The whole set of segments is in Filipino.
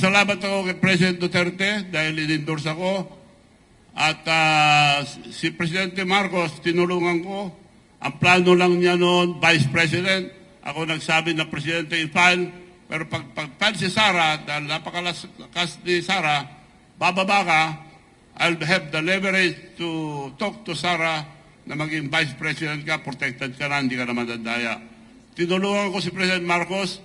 Nagpapasalamat ako kay President Duterte dahil in-endorse ako. At si Presidente Marcos, tinulungan ko. Ang plano lang niya noon, Vice President. Ako nagsabi na Presidente i-file. Pero pag-file si Sara, dahil napakalakas ni Sara, bababa ka, I'll have the leverage to talk to Sara na maging Vice President ka, protected ka na, hindi ka na madadaya. Tinulungan ko si President Marcos,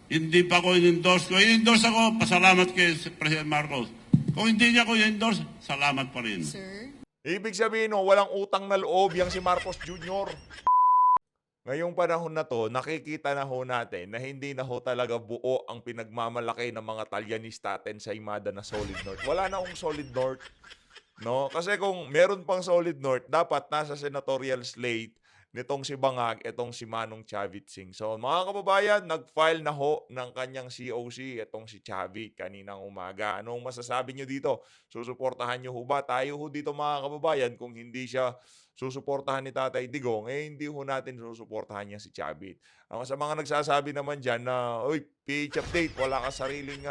hindi pa ko in-endorse ko. In-endorse ako, pasalamat kay President Marcos. Kung hindi niya ko in-endorse, salamat pa rin. Sir? Ibig sabihin, no, walang utang na loob yang si Marcos Jr. Ngayong panahon na to, nakikita na ho natin na hindi na ho talaga buo ang pinagmamalaki ng mga Talyanista atin sa Imada na Solid North. Wala na akong Solid North. No? Kasi kung meron pang Solid North, dapat nasa senatorial slate nitong si Bangag, itong si Manong Chavit Singh. So mga kababayan, nag-file na ho ng kanyang COC, itong si Chavit kaninang umaga. Anong masasabi nyo dito? Susuportahan nyo ho ba? Tayo ho dito mga kababayan, kung hindi siya susuportahan ni Tatay Digong, hindi ho natin susuportahan niya si Chavit. Sa mga nagsasabi naman dyan na, uy, PH update, wala ka sariling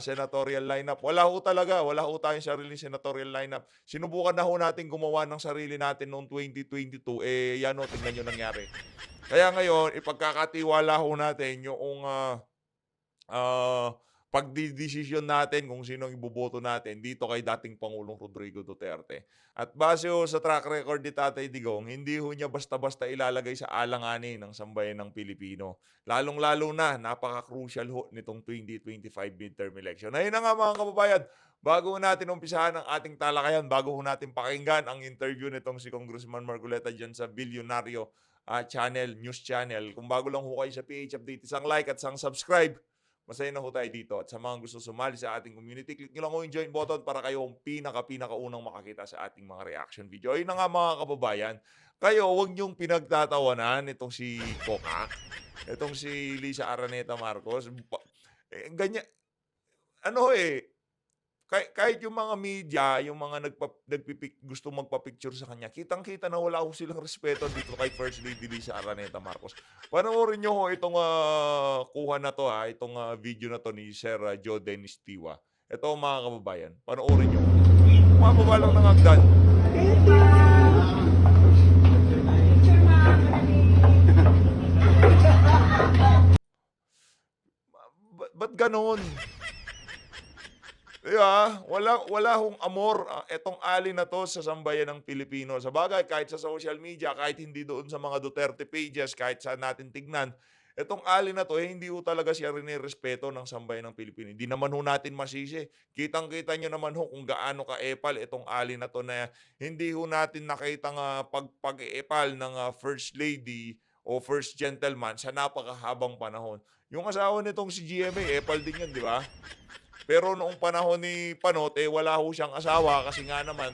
senatorial lineup. Wala ho talaga. Wala ho tayong sariling senatorial lineup. Sinubukan na ho natin gumawa ng sarili natin noong 2022. Yan ho, tingnan nyo nangyari. Kaya ngayon, ipagkakatiwala ho natin yung pagdidesisyon natin kung sino ang iboboto natin dito kay dating Pangulong Rodrigo Duterte. At base ho sa track record ni Tatay Digong, hindi ho niya basta-basta ilalagay sa alanganin ng sambayan ng Pilipino. Lalong-lalo na, napaka-crucial ho nitong 2025 midterm election. Ayun na nga mga kababayan, bago natin umpisahan ang ating talakayan, bago ho natin pakinggan ang interview nitong si Congressman Marcoleta dyan sa Bilyonaryo channel, news channel. Kung bago lang ho kayo sa PH Update, isang like at isang subscribe. Masaya na ho tayo dito. At sa mga gusto sumali sa ating community, click nyo lang ho yung join button para kayo ang pinaka-unang makakita sa ating mga reaction video. Ayun na nga mga kababayan, kayo huwag nyong pinagtatawanan itong si Coca, itong si Lisa Araneta Marcos. Ganyan, kahit yung mga media, yung mga gusto magpa-picture sa kanya, kitang-kita na wala ho silang respeto dito kay First Lady Lisa Araneta Marcos. Panoorin nyo ho itong kuha na to, itong video na to ni Sir Joe Dennis Tiwa. Ito mga kababayan, panoorin nyo. Kumababa lang ng hagdan. Ba't ganon? Yeah, wala hong amor etong ali na to sa sambayan ng Pilipino. Sa bagay, kahit sa social media, kahit hindi doon sa mga Duterte pages, kahit saan natin tignan, etong ali na to, hindi ho talaga siya rin-respeto ng sambayan ng Pilipino. Hindi naman ho natin masisi. Kitang-kita nyo naman ho kung gaano ka-epal etong ali na to na hindi ho natin nakitang pag-epal ng First Lady o First Gentleman sa napakahabang panahon. Yung asawa nitong si GMA, epal din yun, di ba? Pero noong panahon ni Panot, wala ho siyang asawa kasi nga naman,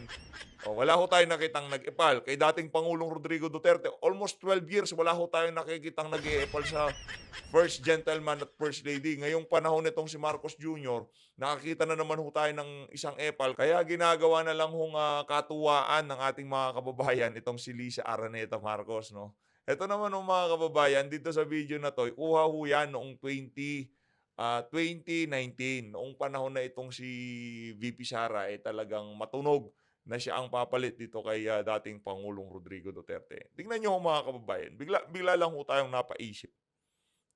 wala ho tayong nakitang nag-epal. Kay dating Pangulong Rodrigo Duterte, almost 12 years, wala ho tayong nakikitang nag-epal sa First Gentleman at First Lady. Ngayong panahon nitong si Marcos Jr., nakakita na naman ho tayo ng isang epal. Kaya ginagawa na lang hong katuwaan ng ating mga kababayan, itong si Lisa Araneta Marcos. No? Ito naman mga kababayan, dito sa video na to, kuha ho yan noong 2019, noong panahon na itong si VP Sara talagang matunog na siya ang papalit dito kay dating Pangulong Rodrigo Duterte. Tingnan nyo mga kababayan, bigla lang ho tayong napaisip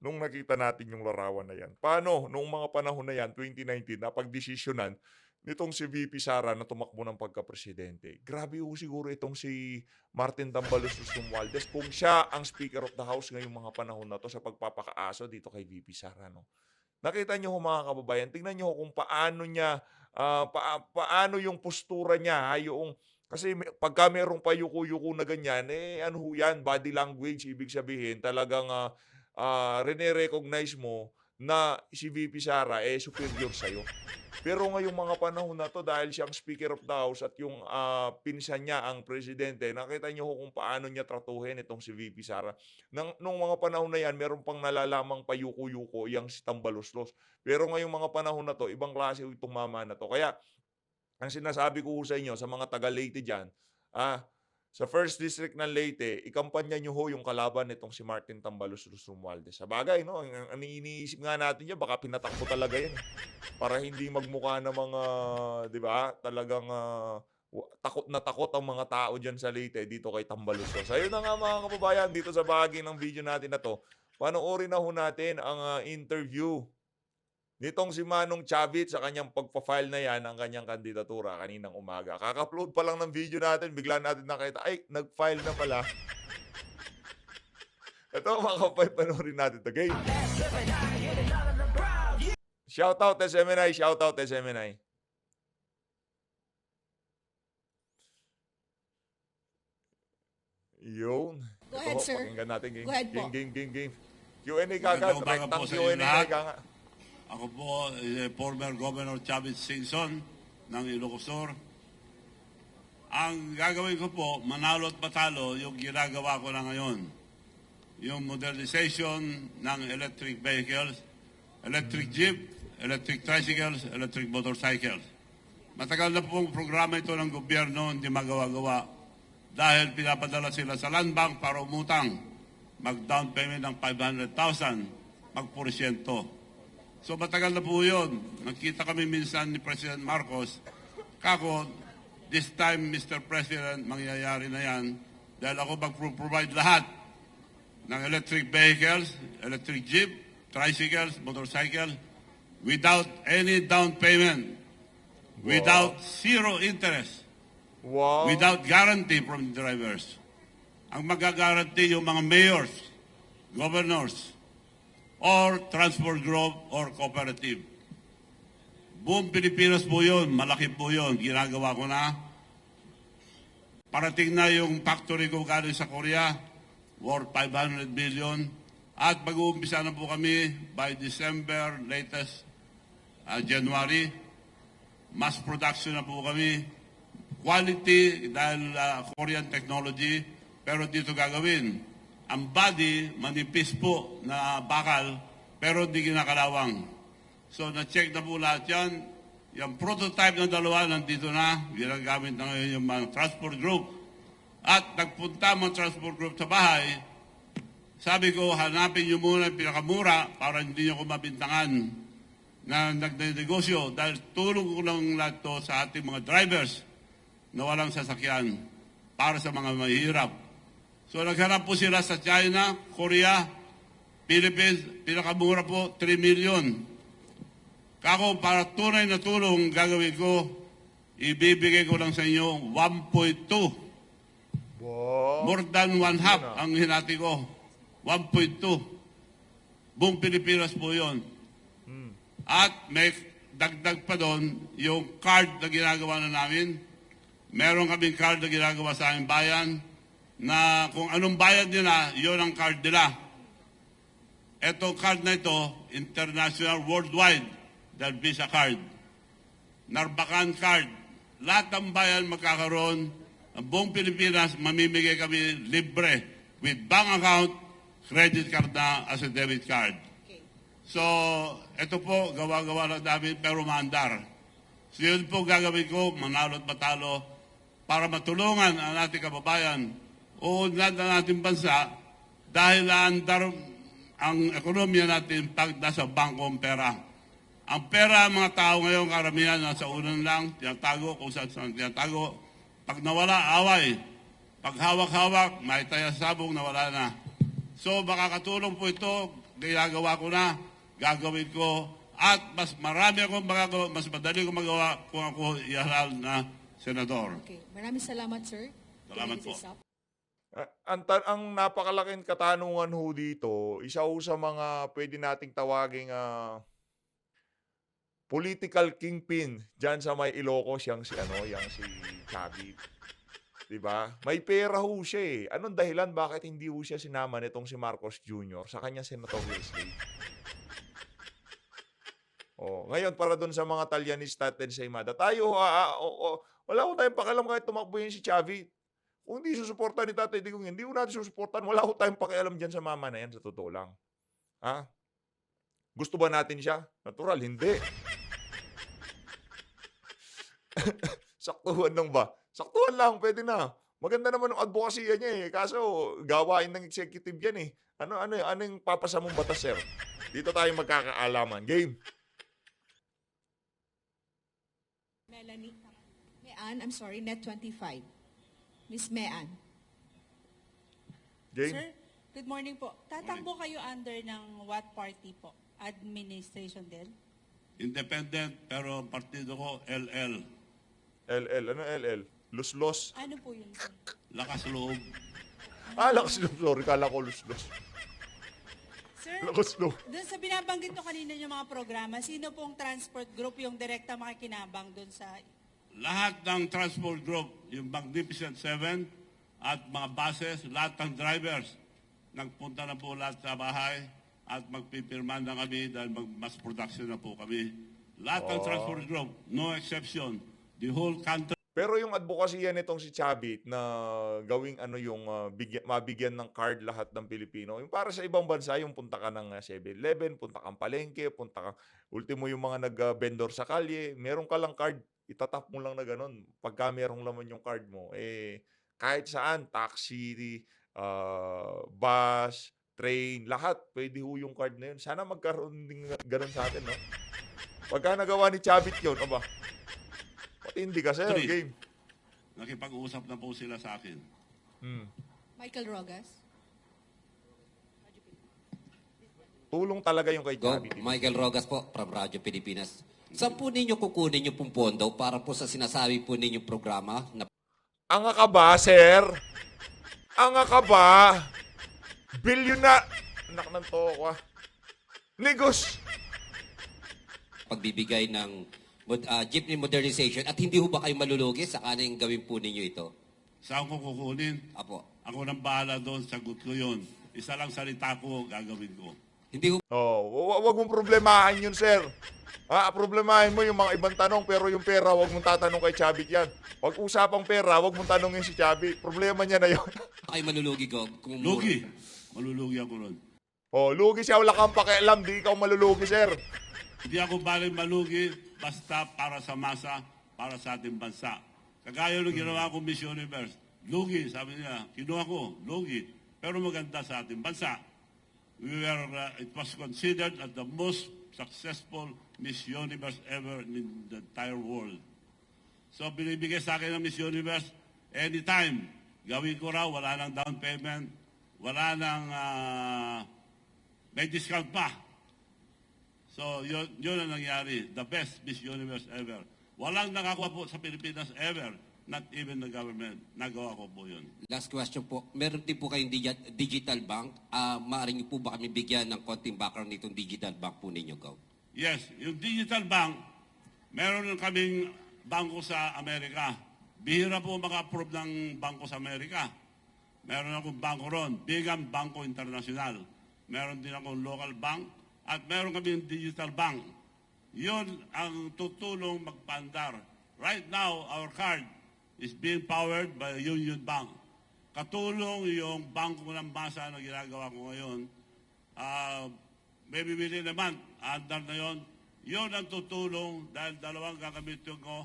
nung nakita natin yung larawan na yan. Paano noong mga panahon na yan, 2019, napagdesisyonan nitong si VP Sara na tumakbo ng pagka-presidente. Grabe ho siguro itong si Martin Tambalus Romualdez kung siya ang Speaker of the House ngayong mga panahon na to sa pagpapakaaso dito kay VP Sara. No? Nakita niyo mga kababayan, tingnan niyo kung paano niya, paano yung postura niya, kasi pagka merong payuko-yuko na ganyan, ano ho yan, body language, ibig sabihin, talagang rene-recognize mo na si VP Sara superior sa'yo. Pero ngayong mga panahon na to, dahil siyang Speaker of the House at yung pinsan niya ang presidente, nakita niyo kung paano niya tratuhin itong si VP Sara. Nung mga panahon na yan, meron pang nalalamang payuko-yuko yang si Tambaloslos. Pero ngayong mga panahon na to, ibang klase itong mama na to. Kaya, ang sinasabi ko sa inyo, sa mga taga-Leyte dyan, sa First District ng Leyte, ikampanya niyo ho yung kalaban nitong si Martin Tambalos Romualdez. Sabagay 'no, ang iniisip nga natin diyan baka pinatakbo talaga 'yan, eh, para hindi magmukha ng mga 'di ba, talagang, takot na takot ang mga tao diyan sa Leyte dito kay Tambalos. So ayun na nga mga kababayan, dito sa bahagi ng video natin na 'to, panoorin na ho natin ang, interview nitong si Manong Chavit sa kanyang pagpa-file na 'yan ng kanyang kandidatura kaninang umaga. Kaka-upload pa lang ng video natin bigla natin nakita, ay nag-file na pala. Ito mga kapatid, panoorin natin 'to, game. Shoutout SMNI, shoutout SMNI. Yun. Go Ito ahead, ho, sir. pakinggan natin, game. Go ahead po. Game. Q&A kagad, Magandang umaga po rektang sa inyo Q&A lahat. kagad. Ako po, former Governor Chavit Singson ng Ilocos Sur. Ang gagawin ko po, manalo at matalo, yung ginagawa ko na ngayon. Yung modernization ng electric vehicles, electric jeep, electric tricycles, electric motorcycles. Matagal na pong programa ito ng gobyerno, hindi magawa-gawa. Dahil pinapadala sila sa land bank para umutang. Mag-down payment ng 500,000, mag-porsyento. So matagal na po yun. Nakita kami minsan ni President Marcos. Kako, this time, Mr. President, mangyayari na yan. Dahil ako mag-provide lahat ng electric vehicles, electric jeep, tricycles, motorcycle, without any down payment, without zero interest, Wow. without guarantee from the drivers. Ang magagaranti yung mga mayors, governors, or transport group or cooperative. Buong Pilipinas po yun, malaki po yun, ginagawa ko na. Parating na yung factory ko galing sa Korea, worth 500 billion. At mag-uumpisa na po kami by December, latest January. Mass production na po kami. Quality dahil Korean technology, pero dito gagawin. Ang body, manipis po na bakal, pero di ginakalawang. So, na-check na po lahat yan. Yung prototype ng dalawa, nandito na. Ginagamit na ngayon yung mga transport group. At nagpunta mga transport group sa bahay. Sabi ko, hanapin nyo muna yung pinakamura para hindi nyo ko mabintangan na nagdinegosyo. Dahil tulong ko lang lahat to sa ating mga drivers na walang sasakyan para sa mga mahirap. So naghanap po sila sa China, Korea, Philippines, pinakamura po, 3 million. Kako, para tunay na tulong gagawin ko, ibibigay ko lang sa inyo 1.2. Wow. More than one half ang hinati ko. 1.2. Buong Pilipinas po yun. At may dagdag pa doon yung card na ginagawa na namin. Meron kaming card na ginagawa sa aming bayan na kung anong bayad nila, yun ang card nila. Etong card na ito, international, worldwide, dahil Visa card. Narbacan card. Lahat ng bayan magkakaroon. Ang buong Pilipinas, mamimigay kami libre with bank account, credit card na as a debit card. Okay. So, ito po, gawa-gawa lang namin pero maandar. So, yun po gagawin ko, manalo at matalo, para matulungan ang ating kababayan o lahat ng ating bansa dahil andar ang ekonomiya natin pag nasa bangko ang pera. Ang pera, mga tao ngayon, karamihan, nasa unan lang, tinatago, kung saan tinatago. Pag nawala, away. Pag hawak-hawak, may taya sabong, nawala na. So, makakatulong po ito, ginagawa ko na, gagawin ko, at mas marami akong magagawa, mas madali kong magawa kung ako ihalal na senador. Okay. Maraming salamat, sir. Salamat Time po. is up. Ang napakalaking katanungan ho dito, isa ho sa mga pwede nating tawaging political kingpin diyan sa may Ilocos, yang si Chavit. 'Di ba? May pera ho siya eh. Anong dahilan bakit hindi ho siya sinama nitong si Marcos Jr. sa kanya senatorial slate? Oh, ngayon para doon sa mga Talyanista at Ensaymada, tayo wala ho tayong pakialam kahit tumakbo yun si Chavit. Kung hindi susuportahan ni Tatay Digong, hindi ho natin susuportahan. Wala ho tayong pakialam dyan sa mama na yan, sa totoo lang. Ha? Gusto ba natin siya? Natural, hindi. Saktuhan lang ba? Saktuhan lang, pwede na. Maganda naman ang advokasya niya eh. Kaso gawain ng executive yan eh. Ano yung papasa mong batas, sir? Dito tayo magkakaalaman. Game. Melanie. Mean, I'm sorry, Net 25. Miss Mean. Game. Sir, good morning po. Tatakbo kayo under ng what party po? Administration din? Independent, pero ang partido ko, LL. LL. Ano LL? Luslos. Ano po yun, sir? Lakas loob. Lakas loob. Sorry, kala ko luslos. Sir, Lakas loob. dun sa binabanggit nyo kanina yung mga programa, sino pong transport group yung direkta makikinabang dun sa... Lahat ng transport group, yung Magnificent Seven at mga buses, lahat ng drivers, nagpunta na po lahat sa bahay at magpipirma na kami dahil mass production na po kami. Lahat ng transport group, no exception. The whole country. Pero yung advokasya nitong si Chavit na gawing mabigyan ng card lahat ng Pilipino, yung para sa ibang bansa, yung punta ka ng 7-Eleven, punta kang palengke, punta ka, ultimo yung mga nag-vendor sa kalye, meron ka lang card, itatap mo lang na ganun. Pagka merong laman yung card mo, kahit saan, taxi, bus, train, lahat, pwede ho yung card na yun. Sana magkaroon din ganun sa atin, no? Pagka nagawa ni Chavit yun, aba, hindi ka, sir. Three. Game. Nakipag-usap na po sila sa akin. Michael Rogas. Tulong talaga yung kay Go, Chavit. Michael Rogas po, from Radyo Pilipinas. Saan po ninyo kukunin yung pong pondo para po sa sinasabi po ninyong programa na Anga ka ba, sir? Anga ka ba? Bilyon na... Anak ng toko, ah. Negos. pagbibigay ng jeepney modernization at hindi ho ba kayo malulugi sa kaning gawin po ninyo ito? Saan ko kukunin? Apo. Ako nang bahala doon, sagot ko yun. Isa lang salita ko, gagawin ko. Hindi ho Wag mong problemahin yun, sir. Problemahin mo yung mga ibang tanong, pero yung pera, wag mong tatanong kay Chavit yan. Pag usapang pera, wag mong tanongin si Chavit. Problema niya na yun. kayo malulugi ko. Kung Lugi. Malulugi ako nun. Lugi siya, wala kang pakialam, di ikaw malulugi, sir. Hindi ako baling malugi, basta para sa masa, para sa ating bansa. Kagaya nung ginawa ko Miss Universe. Lugi, sabi niya. Kinuha ko, lugi. Pero maganda sa ating bansa. It was considered as the most successful Miss Universe ever in the entire world. So, binibigay sa akin ng Miss Universe, anytime, gawin ko raw, wala nang down payment, wala nang, may discount pa. So, yun ang nangyari. The best Miss Universe ever. Walang nakakuha po sa Pilipinas ever. Not even the government. Nagawa ko po yun. Last question po. Meron din po kayong digital bank. Maaari niyo po ba kami bigyan ng konting background nitong digital bank po ninyo, Go? Yes, yung digital bank, meron kaming bangko sa Amerika. Bihira po maka-approve ng bangko sa Amerika. Meron akong bangko ron, Bigham Bangko International. Meron din akong local bank at meron kaming digital bank. Yun ang tutulong magpandar. Right now, our card is being powered by Union Bank. Katulong yung bangko ng masa na ginagawa ko ngayon. Maybe within a month, andar na yun. Yun ang tutulong dahil dalawang gagamitin ko.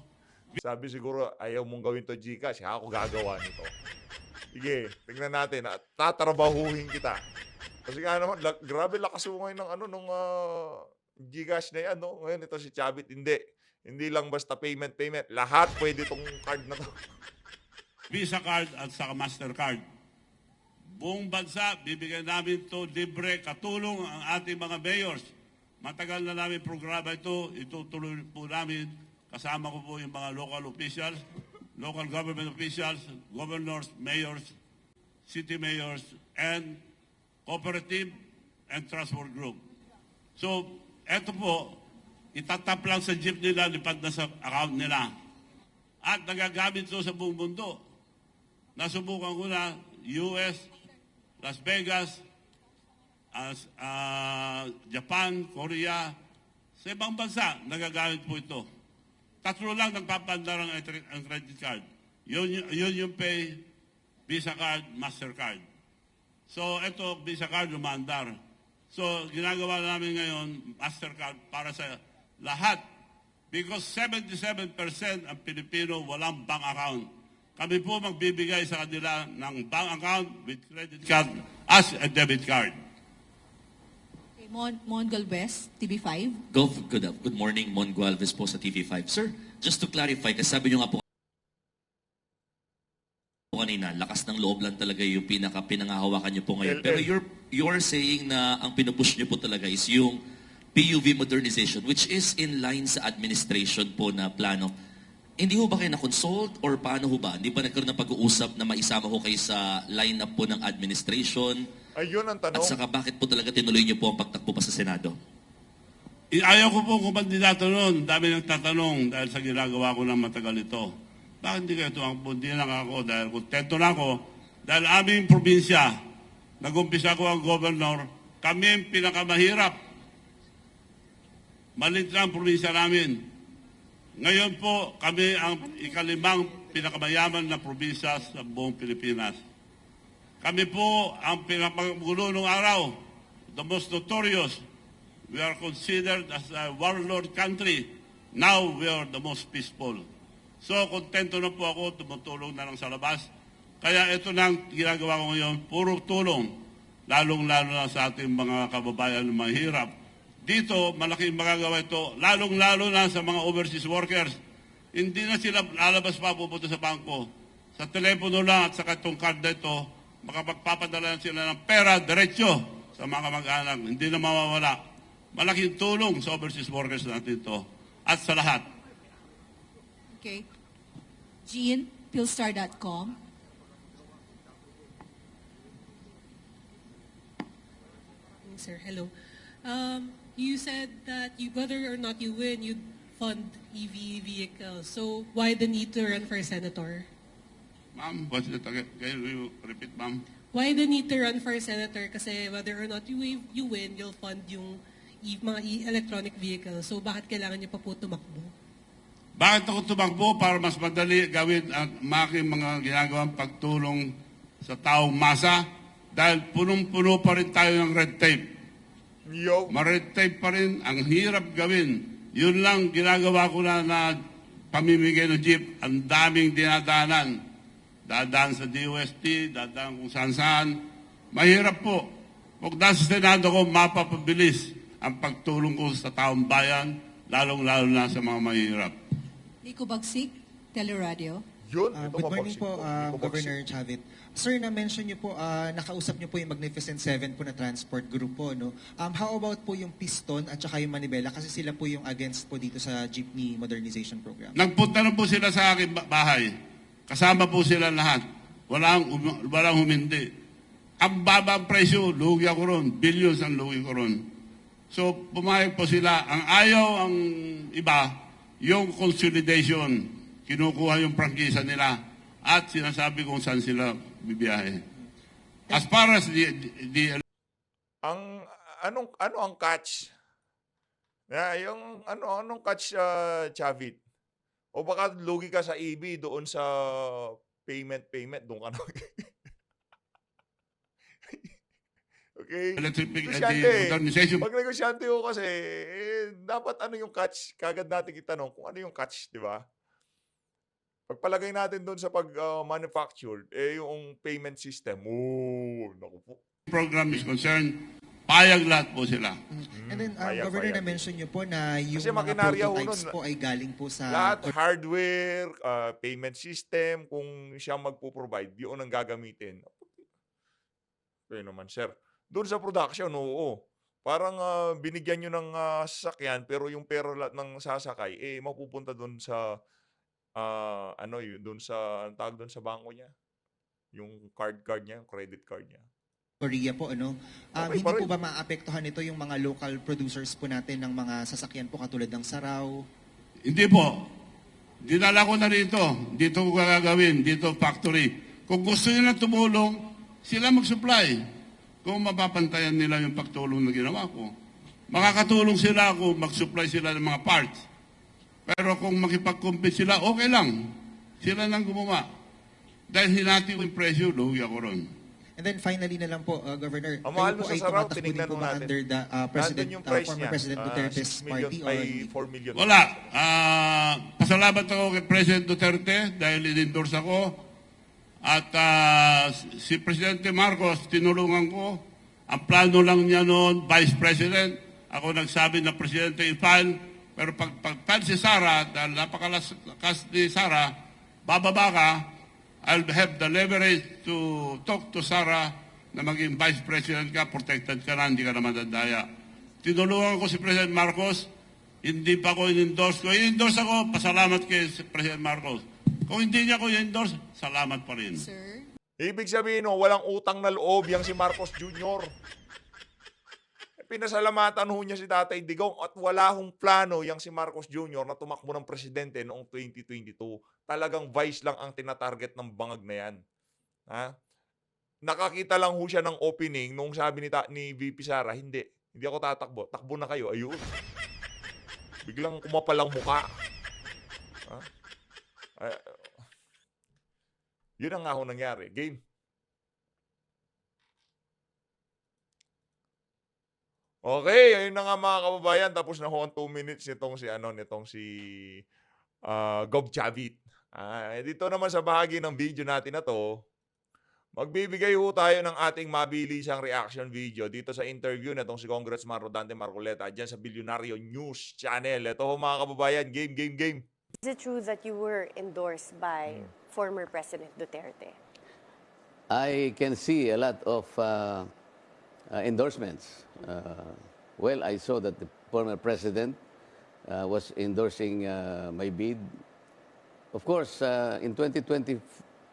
Sabi siguro, ayaw mong gawin to Gcash, ako gagawa nito. Sige, tingnan natin. Tatrabahuhin kita. Kasi nga naman, grabe lakas mo ngayon ng nung Gcash na yan, no? Ngayon ito si Chavit, hindi. Hindi lang basta payment. Lahat pwede tong card na to. Visa card at saka Mastercard. Buong bansa, bibigyan namin to libre katulong ang ating mga mayors. Matagal na namin programa ito. Itutuloy po namin. Kasama ko po yung mga local officials, local government officials, governors, mayors, city mayors, and cooperative and transport group. So, eto po, itatap lang sa jeep nila, lipad na sa account nila. At nagagamit ito sa buong mundo. Nasubukan ko na US, Las Vegas, Japan, Korea, sa ibang bansa, nagagamit po ito. Tatlo lang nagpapandar ang credit card. Yun yung pay, Visa card, Mastercard. So, ito, Visa card, lumandar. So, ginagawa namin ngayon, Mastercard para sa lahat. Because 77% ang Pilipino walang bank account. kami po magbibigay sa kanila ng bank account with credit card as a debit card. Okay, Mon Galvez, TV5. Good morning, Mon Gualvez po sa TV5. Sir, just to clarify, kasi sabi nyo nga po kanina, lakas ng loob lang talaga yung pinangahawakan nyo po ngayon. Pero you're saying na ang pinupush nyo po talaga is yung PUV modernization, which is in line sa administration po na plano. Hindi ho ba kayo na-consult or paano ho ba? Hindi ba nagkaroon ng pag-uusap na maisama ho kayo sa line-up po ng administration? Ayun ang At tanong. saka bakit po talaga tinuloy nyo po ang pagtakbo pa sa Senado? Ayaw ko po kung kandidato noon. Dami nang tatanong dahil sa ginagawa ko ng matagal ito. Bakit hindi kayo tumakbo? Hindi lang ako dahil kontento na ako. Dahil aming probinsya, nag-umpisa ko ang governor, kami ang pinakamahirap. Malit lang ang probinsya namin. Ngayon po, kami ang ikalimang pinakamayaman na probinsya sa buong Pilipinas. Kami po ang pinakagulo ng araw, the most notorious. We are considered as a warlord country. Now we are the most peaceful. So, kontento na po ako, tumutulong na lang sa labas. Kaya ito na ang ginagawa ko ngayon, puro tulong, lalong-lalo na sa ating mga kababayan na mahirap. Dito, malaking magagawa ito, lalong-lalo na sa mga overseas workers. Hindi na sila lalabas pa pupunta sa bangko. Sa telepono lang at sa itong card na ito, makapagpapadala na sila ng pera, diretsyo sa mga kamag-anak. Hindi na mawawala. Malaking tulong sa overseas workers natin ito. At sa lahat. Okay. Jean, Philstar.com. Sir, hello. You said that whether or not you win, you'd fund EV vehicles. So why the need to run for senator? Ma'am, what's it again? Can you repeat, ma'am? Why the need to run for senator? Kasi whether or not you win, you'll fund yung mga electronic vehicles. So bakit kailangan niyo pa po tumakbo? Bakit ako tumakbo? Para mas madali gawin ang aking mga ginagawang pagtulong sa taong masa dahil punong-puno pa rin tayo ng red tape. Yo. Ma-red tape pa rin, ang hirap gawin. Yun lang ginagawa ko na pamimigay ng jeep. Ang daming dinadaanan. Dadaan sa DOST, dadaan kung saan-saan. Mahirap po. Kung nasa Senado ko, mapapabilis ang pagtulong ko sa taong bayan, lalong-lalo na sa mga mahirap. Nico Bagsik, Teleradio. Yun. Good morning po, Governor Chavit. Sir, na-mention niyo po, nakausap niyo po yung Magnificent Seven po na transport group po, no? How about po yung Piston at saka yung Manibela? Kasi sila po yung against po dito sa jeepney modernization program. Nagpunta na po sila sa aking bahay. Kasama po sila lahat. Walang humindi. Ang babang presyo, lugi ako ron. Billions ang lugi ko ron. So, pumayag po sila. Ang ayaw ang iba, yung consolidation. Kinukuha yung prangkisa nila at sinasabi kung saan sila bibiyahe. As far as the Ano ang catch? Yung anong catch, Chavit? O baka lugi ka sa EB doon sa payment doon ka na. Okay. electric Negosyante. modernization. Pag negosyante ko kasi, dapat ano yung catch? Kagad natin itanong kung ano yung catch, di ba? Pagpalagay natin doon sa pag-manufacture, yung payment system. Naku po. Program is concerned, payag lahat po sila. And then, Payag. Governor, na-mention niyo po na yung Kasi mga makinarya ho prototypes nun. po ay galing po sa... Lahat, hardware, payment system, kung siya magpo-provide, yun ang gagamitin. Okay naman, sir. Doon sa production, oo. Parang binigyan nyo ng sasakyan, pero yung pera ng sasakay, mapupunta doon sa, doon sa, ang tawag doon sa bangko niya. Yung card niya, yung credit card niya. Korea po, ano? Okay Hindi pa rin. po ba maapektuhan ito yung mga local producers po natin ng mga sasakyan po katulad ng Saraw? Hindi po. Dinala ko na rito. Dito ko gagawin. Dito factory. Kung gusto nila tumulong, sila mag-supply. Kung mapapantayan nila yung pagtulong na ginawa ko. Makakatulong sila kung mag-supply sila ng mga parts. Pero kung makipag-compete sila, okay lang. Sila nang gumawa. Dahil hinati ko yung presyo, lugi ako ron. And then finally na lang po, Governor, Ang mahal kayo po mo sa ay Saraw, tumatakbo din tinignan po mo ba natin. under the Nandun yung price former niya. President Duterte's 6 million party or by hindi? 4 million. Wala. Pasalamat ako kay President Duterte dahil in-endorse ako At si Presidente Marcos, tinulungan ko. Ang plano lang niya noon, Vice President. Ako nagsabi na Presidente i-file. Pero pag si Sara, dahil napakalakas ni Sara, bababa ka, I'll have the leverage to talk to Sara na maging Vice President ka, protected ka na, hindi ka na madadaya. Tinulungan ko si President Marcos, hindi pa ko in-endorse ko. In-endorse ako, pasalamat kay President Marcos. Kung hindi niya ko in-endorse, salamat pa rin. Sir. Ibig sabihin, no, walang utang na loob yang si Marcos Jr. Pinasalamatan ho niya si Tatay Digong at wala hong plano yang si Marcos Jr. na tumakbo ng presidente noong 2022. Talagang vice lang ang tinatarget ng bangag na yan. Ha? Nakakita lang ho siya ng opening nung sabi ni VP Sara, hindi ako tatakbo. Takbo na kayo. Ayun. Biglang kumapalang mukha. Ha? Yun ang nga ho nangyari. Game. Okay, ayun na nga mga kababayan. Tapos na ho ang 2 minutes nitong si Gov Chavit. Dito naman sa bahagi ng video natin na to, magbibigay ho tayo ng ating mabilisang reaction video dito sa interview na si Congressman Rodante Marcoleta dyan sa Bilyonaryo News Channel. Ito ho mga kababayan, game. Is it true that you were endorsed by former President Duterte? I can see a lot of endorsements. Well, I saw that the former president was endorsing my bid. Of course, in 2020,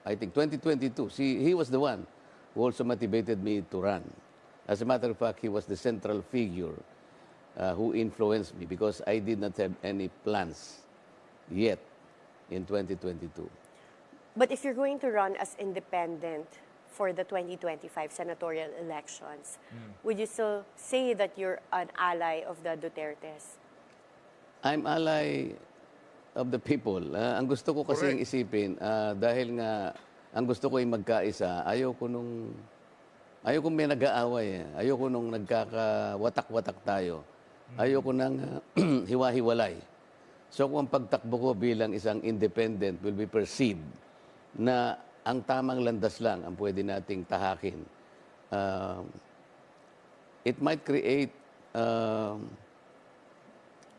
I think 2022, he was the one who also motivated me to run. As a matter of fact, he was the central figure who influenced me because I did not have any plans yet in 2022. But if you're going to run as independent for the 2025 senatorial elections, would you still say that you're an ally of the Dutertes? I'm ally of the people. Ang gusto ko kasing isipin, dahil nga ang gusto ko ay magkaisa, ayaw ko may nag-aaway. Ayaw ko nung nagkakawatak-watak tayo. Ayaw ko nang hiwa-hiwalay. So kung ang pagtakbo ko bilang isang independent will be perceived na ang tamang landas lang ang pwede nating tahakin, it might create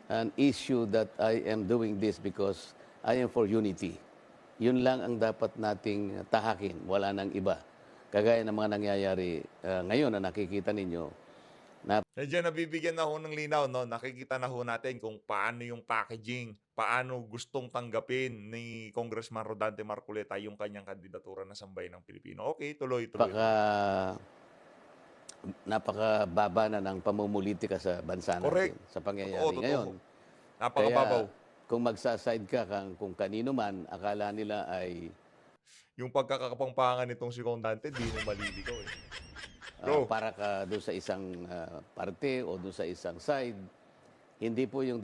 an issue that I am doing this because I am for unity. Yun lang ang dapat nating tahakin, wala nang iba. Kagaya ng mga nangyayari ngayon na nakikita ninyo. Diyan nabibigyan na ho ng linaw, no? Nakikita na ho natin kung paano yung packaging, paano gustong tanggapin ni Congressman Rodante Marcoleta yung kanyang kandidatura na sambayan ng Pilipino. Okay, tuloy. Napakababa na ng pamumulitika sa bansa natin, sa pangyayari ngayon. Napakababaw. Kaya kung magsaside ka kung kanino man, akala nila ay yung pagkakapangpangan nitong si Condante, di mo maliligaw eh. para ka doon sa isang parte o doon sa isang side. Hindi po yung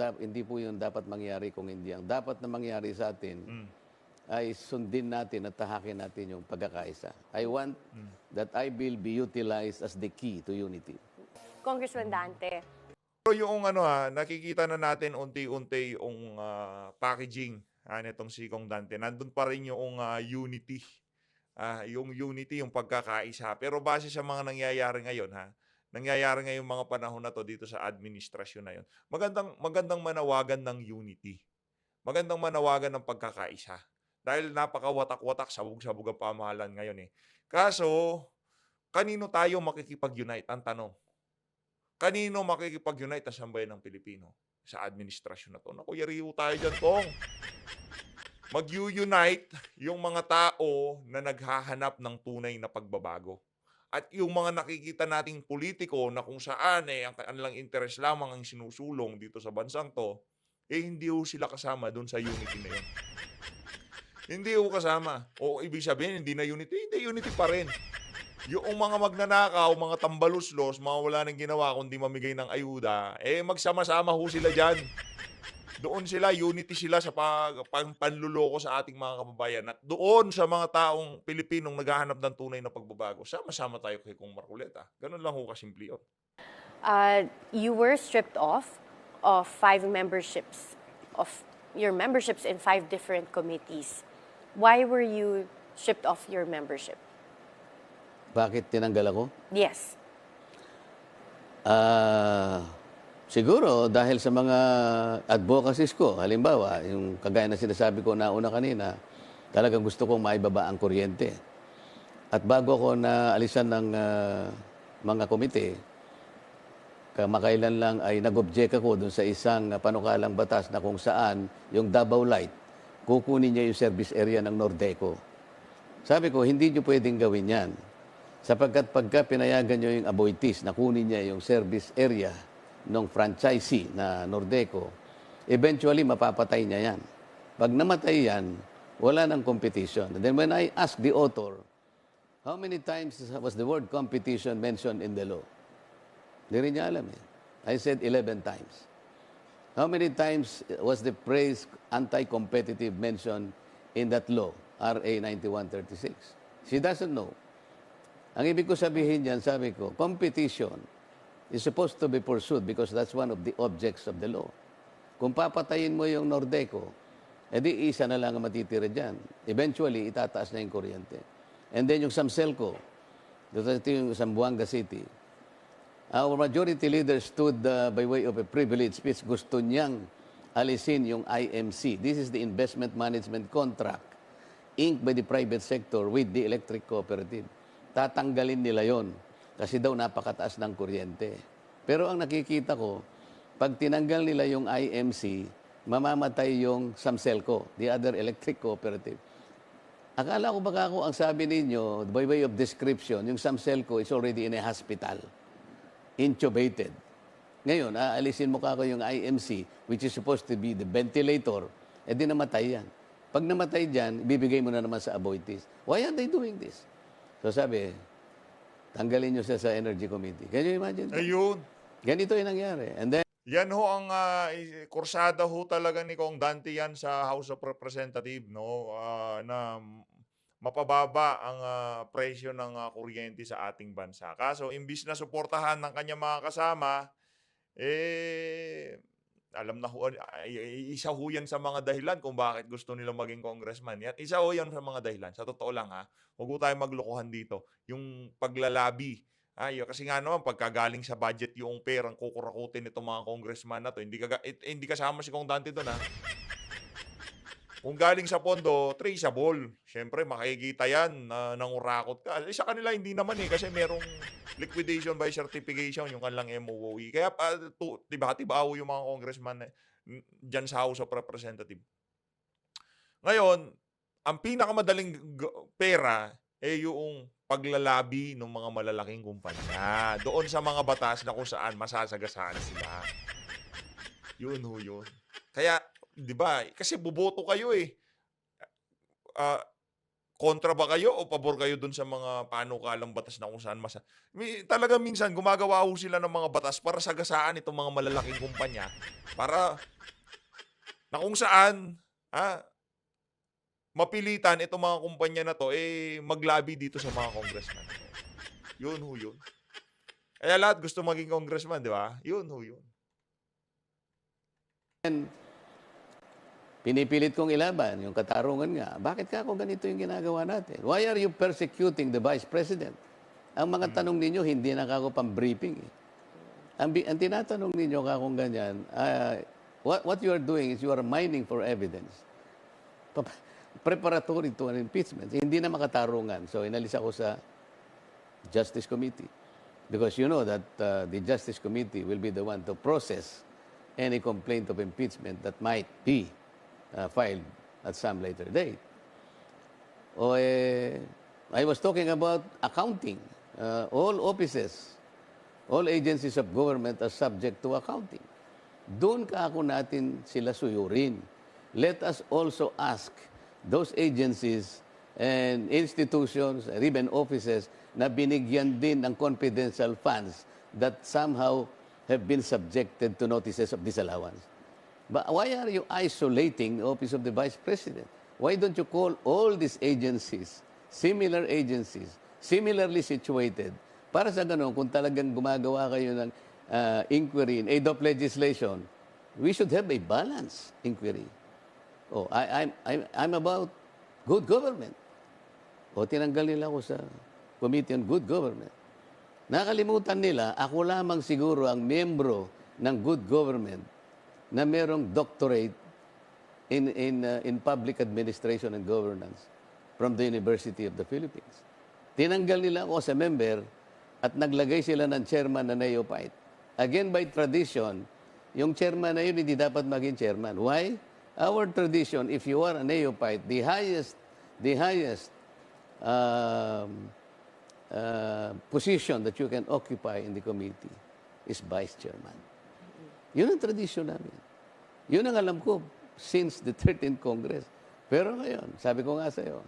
dapat mangyari. Kung hindi ang dapat na mangyari sa atin ay sundin natin at tahakin natin yung pagkakaisa. I want that I will be utilized as the key to unity. Congressman Dante. Pero yung nakikita na natin unti-unti yung packaging nitong si Condante. Nandun pa rin yung unity. Yung unity, yung pagkakaisa. Pero base sa mga nangyayari ngayon, nangyayari ngayong mga panahon na to dito sa administrasyon na yun, magandang manawagan ng unity. Magandang manawagan ng pagkakaisa. Dahil napakawatak-watak, sabog-sabog ang pamahalan ngayon eh. Kaso, kanino tayo makikipag-unite? Ang tanong. Kanino makikipag-unite ang sambayan ng Pilipino sa administrasyon na to? Naku, yariho tayo dyan, Tong. Mag-unite yung mga tao na naghahanap ng tunay na pagbabago. At yung mga nakikita nating politiko na kung saan ang kanilang interes lamang ang sinusulong dito sa bansang to, hindi ho sila kasama dun sa unity na yun. Hindi ho kasama. O ibig sabihin, hindi na unity. Hindi, unity pa rin. Yung mga magnanakaw, mga tambaluslos, mga wala nang ginawa kundi mamigay ng ayuda, magsama-sama ho sila dyan. Doon sila, unity sila sa panluloko sa ating mga kababayan. At doon sa mga taong Pilipinong naghahanap ng tunay na pagbabago, sama-sama tayo kay Kong Marcoleta. Ganun lang ho kasimple yun. You were stripped of 5 memberships, of your memberships in 5 different committees. Why were you shipped off your membership? Bakit tinanggal ako? Yes. Siguro dahil sa mga advocacies ko, halimbawa, yung kagaya na sinasabi ko nauna kanina, talagang gusto kong maibaba ang kuryente. At bago ako naalisan ng mga komite, kamakailan lang ay nag-object ako dun sa isang panukalang batas na kung saan yung Davao Light, kukunin niya yung service area ng Nordeco. Sabi ko, hindi niyo pwedeng gawin yan. Sapagkat pagka pinayagan niyo yung Aboitiz na kunin niya yung service area ng franchisee na Nordeco, eventually mapapatay niya yan. Pag namatay yan, wala nang competition. And then when I asked the author, how many times was the word competition mentioned in the law? Hindi rin niya alam eh. I said 11 times. How many times was the phrase anti-competitive mentioned in that law, RA 9136? She doesn't know. Ang ibig ko sabihin yan, sabi ko, competition is supposed to be pursued because that's one of the objects of the law. Kung papatayin mo yung Nordeco, edi isa na lang ang matitira dyan. Eventually, itataas na yung kuryente. And then yung Samselco, ito yung Zamboanga City, our majority leader stood by way of a privilege speech. Gusto niyang alisin yung IMC. This is the investment management contract inked by the private sector with the electric cooperative. Tatanggalin nila yon kasi daw napakataas ng kuryente. Pero ang nakikita ko, pag tinanggal nila yung IMC, mamamatay yung Samselco, the other electric cooperative. Akala ko baka ako ang sabi ninyo, by way of description, yung Samselco is already in a hospital, intubated. Ngayon, aalisin mo kako yung IMC, which is supposed to be the ventilator, di namatay yan. Pag namatay dyan, ibibigay mo na naman sa Aboitiz. Why are they doing this? So sabi, tanggalin nyo siya sa Energy Committee. Can you imagine? Ayun. Ganito yung nangyari. And then, Yan ho ang kursada ho talaga ni Kong Dante yan sa House of Representatives, no? Na mapababa ang presyo ng kuryente sa ating bansa. Kaso, imbis na suportahan ng kanyang mga kasama, alam na ho, isa ho yan sa mga dahilan kung bakit gusto nilang maging congressman. Yan, isa ho yan sa mga dahilan. Sa totoo lang ha, huwag ho tayo maglokohan dito. Yung paglalabi. Kasi nga naman, pagkagaling sa budget yung perang kukurakutin itong mga congressman na to, hindi kasama si Kong Dante doon ha. Kung galing sa pondo, traceable. Siyempre, makikita yan na nangurakot ka. Sa kanila, hindi naman kasi merong liquidation by certification yung kanilang MOOE. Kaya, tiba-tibaw yung mga congressman dyan sa House of Representatives. Ngayon, ang pinakamadaling pera yung paglalabi ng mga malalaking kumpanya. Doon sa mga batas na kung saan masasagasaan sila. Yun ho yun. Kaya, di ba? Kasi buboto kayo kontra ba kayo o pabor kayo dun sa mga panukalang batas na kung saan talaga minsan gumagawa ho sila ng mga batas para sagasaan itong mga malalaking kumpanya. Para na kung saan mapilitan itong mga kumpanya na to maglabi dito sa mga congressman. Yun ho yun. Kaya lahat gusto maging congressman, di ba? Yun ho yun. pinipilit kong ilaban yung katarungan nga. Bakit ka ako ganito yung ginagawa natin? Why are you persecuting the Vice President? Ang mga tanong ninyo, hindi na ako pang-briefing. Ang tinatanong ninyo kakong ganyan, what you are doing is you are mining for evidence. Preparatory to an impeachment. Hindi na makatarungan. So, inalis ako sa Justice Committee. Because you know that the Justice Committee will be the one to process any complaint of impeachment that might be filed at some later date. I was talking about accounting. All offices, all agencies of government are subject to accounting. Doon ka ako natin sila suyurin. Let us also ask those agencies and institutions, or even offices, na binigyan din ng confidential funds that somehow have been subjected to notices of disallowance. But why are you isolating the Office of the Vice President? Why don't you call all these agencies, similarly situated, para sa ganun, kung talagang gumagawa kayo ng inquiry in aid of legislation, we should have a balanced inquiry. I'm about good government. O tinanggal nila ako sa Committee on Good Government. Nakalimutan nila, ako lamang siguro ang miyembro ng good government na merong doctorate in public administration and governance from the University of the Philippines. Tinanggal nila ako sa member at naglagay sila ng chairman na neophyte. Again, by tradition, yung chairman na yun hindi dapat maging chairman. Why? Our tradition, if you are a neophyte, the highest position that you can occupy in the committee is vice chairman. Yun ang tradition namin. Yun ang alam ko since the 13th Congress. Pero ngayon, sabi ko nga sa'yo,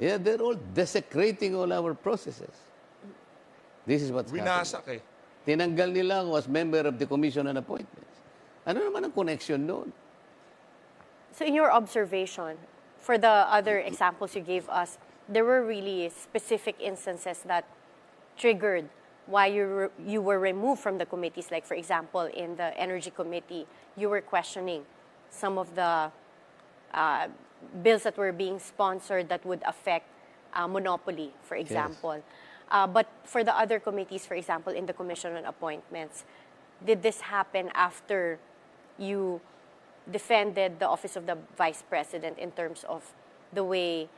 yeah, they're all desecrating all our processes. This is what's happening. Winasak eh. Tinanggal nila ako as member of the Commission on Appointments. Ano naman ang connection doon? So in your observation, for the other examples you gave us, there were really specific instances that triggered why you were removed from the committees. Like, for example, in the Energy Committee, you were questioning some of the bills that were being sponsored that would affect monopoly, for example. But for the other committees, for example, in the Commission on Appointments, did this happen after you defended the office of the Vice President in terms of the way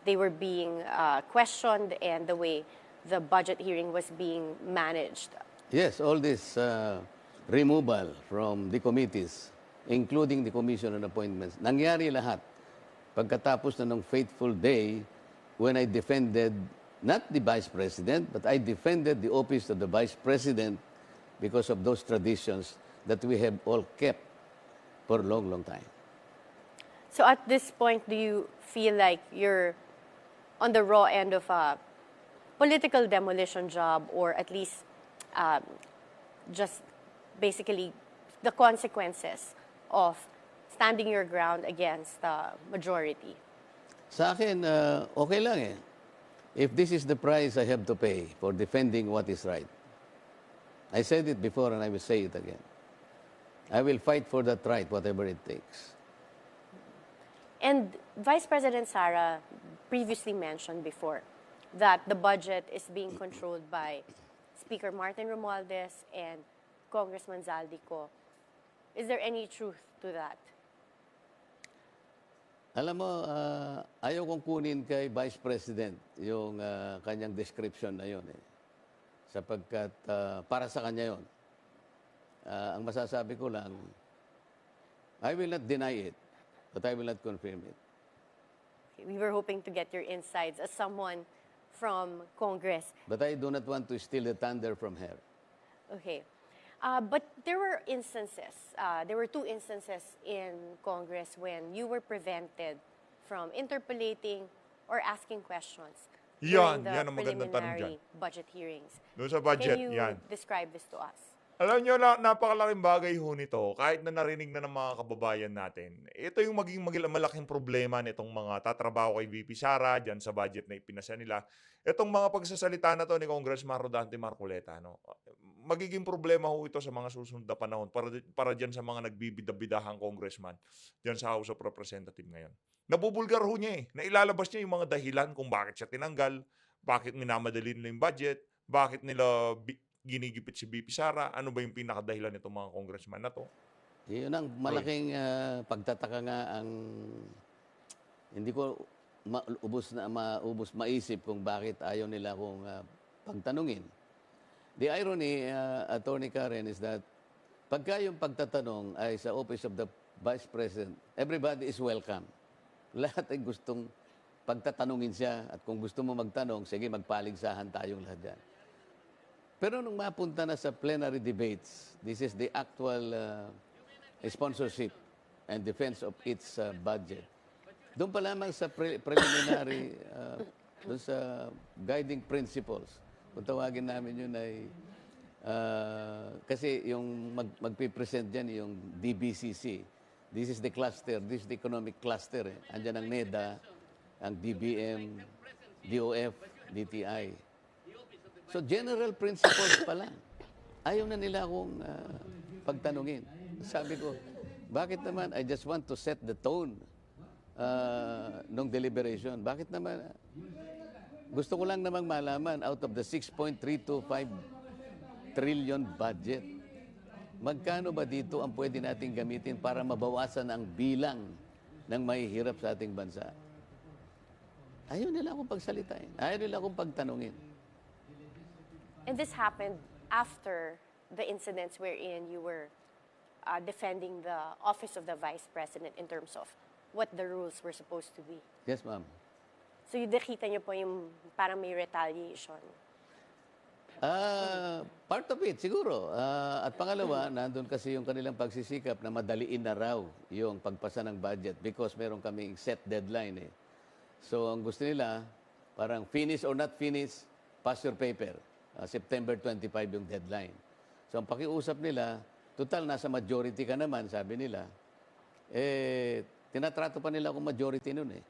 they were being questioned and the way the budget hearing was being managed? Yes, all this removal from the committees, including the Commission on Appointments, nangyari lahat pagkatapos na ng fateful day when I defended not the Vice President, but I defended the office of the Vice President because of those traditions that we have all kept for a long, long time. So at this point, do you feel like you're on the raw end of a political demolition job, or at least just basically the consequences of standing your ground against the majority? Sa akin, okay lang eh. If this is the price I have to pay for defending what is right. I said it before and I will say it again. I will fight for that right, whatever it takes. And Vice President Sara previously mentioned before that the budget is being controlled by Speaker Martin Romualdez and Congressman Zaldico. Is there any truth to that? Alam mo, ayaw kong kunin kay Vice President yung kanyang description na yun. Sapagkat para sa kanya yun. Ang masasabi ko lang, I will not deny it, but I will not confirm it. Okay, we were hoping to get your insights as someone from Congress. But I do not want to steal the thunder from her. Okay. But there were instances, there were two instances in Congress when you were prevented from interpolating or asking questions Yan, during the yan ang magandang tanong preliminary dyan. budget hearings. Doon sa budget, Can you yan. describe this to us? Alam nyo, napakalaking bagay ho nito, kahit na narinig na ng mga kababayan natin. Ito yung maging malaking problema nitong mga tatrabaho kay VP Sara, dyan sa budget na ipinasa nila. Itong mga pagsasalita na to ni Congressman Rodante Marcoleta, no? Magiging problema ho ito sa mga susunod na panahon para dyan sa mga nagbibidabidahang congressman dyan sa House of Representatives ngayon. Nabubulgar ho niya eh. Nailalabas niya yung mga dahilan kung bakit siya tinanggal, bakit minamadali nila yung budget, bakit nila ginigipit si VP Sara, ano ba yung pinakadahilan nitong mga congressman na to? Yun ang malaking pagtataka nga ang hindi ko maisip kung bakit ayaw nila akong pagtanungin. The irony, Attorney Karen, is that pagka yung pagtatanong ay sa Office of the Vice President, everybody is welcome. Lahat ay gustong pagtatanungin siya at kung gusto mo magtanong, sige, magpaligsahan tayong lahat dyan. Pero nung mapunta na sa plenary debates, this is the actual sponsorship and defense of its budget. Doon pa lamang sa preliminary, doon sa guiding principles, kung tawagin namin yun ay, kasi yung magpipresent dyan yung DBCC. This is the cluster, this is the economic cluster. Andyan ang NEDA, ang DBM, DOF, DTI. So general principles pa lang. Ayaw na nila akong pagtanungin. Sabi ko, bakit naman? I just want to set the tone nung deliberation. Bakit naman? Gusto ko lang namang malaman, out of the 6.325 trillion budget, magkano ba dito ang pwede nating gamitin para mabawasan ang bilang ng mahihirap sa ating bansa? Ayaw nila akong pagsalitain. Ayaw nila akong pagtanungin. And this happened after the incidents wherein you were defending the office of the Vice President in terms of what the rules were supposed to be. Yes, ma'am. So nakita niyo po yung parang may retaliation. Part of it, siguro. At pangalawa, nandun kasi yung kanilang pagsisikap na madaliin na raw yung pagpasa ng budget because meron kaming set deadline eh. So, ang gusto nila, parang finish or not finish, pass your paper. September 25 yung deadline. So, ang pakiusap nila, total, nasa majority ka naman, sabi nila. Tinatrato pa nila akong majority nun eh.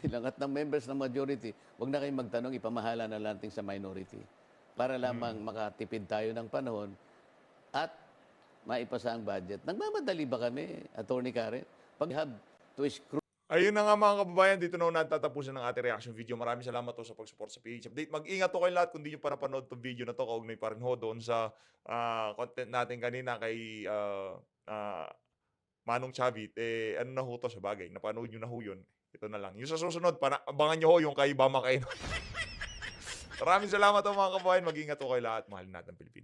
Lahat ng members ng majority, wag na kayong magtanong, ipamahala na lang natin sa minority. Para lamang makatipid tayo ng panahon at maipasa ang budget. Nagmamadali ba kami, Attorney Karen? Pag have to screw. Ayun na nga mga kababayan, dito na natatapusan ng ating reaction video. Maraming salamat po sa pag-support sa PH Update. Mag-ingat po kayo lahat kung di nyo pa napanood itong video na to. Kaugnay pa rin ho doon sa content natin kanina kay Manong Chavit. Ano na ho to sa bagay? Napanood nyo na ho yun. Ito na lang. Yung sa susunod, abangan nyo ho yung kay Bama Kaino. Maraming salamat po mga kababayan. Mag-ingat po kayo lahat. Mahal natin Pilipinas.